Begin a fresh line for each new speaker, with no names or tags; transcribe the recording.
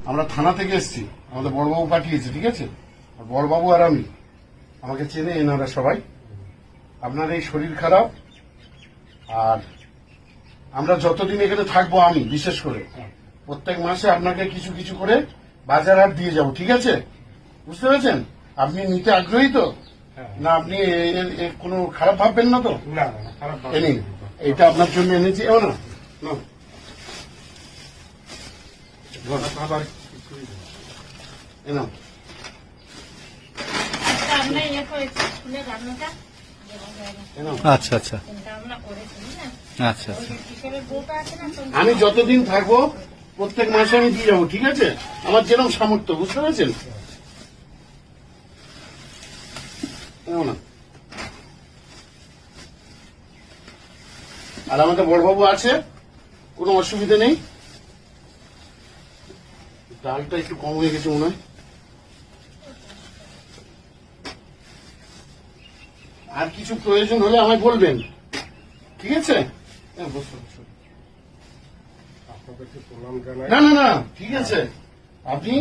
আমরা থানা থেকে এসেছি, আমাদের বড়বাবু পাঠিয়েছে, ঠিক আছে? আর বড়বাবু আর আমি, আমাকে চেনে এনারা সবাই। আপনার এই শরীর খারাপ, আর আমরা যতদিন এখানে থাকবো, আমি বিশেষ করে প্রত্যেক মাসে আপনাকে কিছু কিছু করে বাজার হাট দিয়ে যাব, ঠিক আছে? বুঝতে পেরেছেন? আপনি নিতে আগ্রহী তো? না আপনি এর কোনো খারাপ ভাববেন না তো?
না খারাপ
এ নিন, এটা আপনার জন্য এনেছি। এও না নাও।
আবার
এ নাও। এ নাও।
আচ্ছা আচ্ছা আচ্ছা আচ্ছা।
আমি যতদিন থাকবো প্রত্যেক মাসে আমি দিয়ে যাবো, ঠিক আছে? আমার যেরকম সামর্থ্য, বুঝতে পেরেছেন? এও না। আর আমাদের বড়বাবু আছে, কোনো অসুবিধা নেই। ডালটা একটু কম হয়ে গেছে মনে হয়। আর কিছু প্রয়োজন হলে আমায় বলবেন, ঠিক আছে? হ্যাঁ, বসুন, বসুন।
আপনাদেরকে প্রণাম জানাই।
না না না, ঠিক আছে। আপনি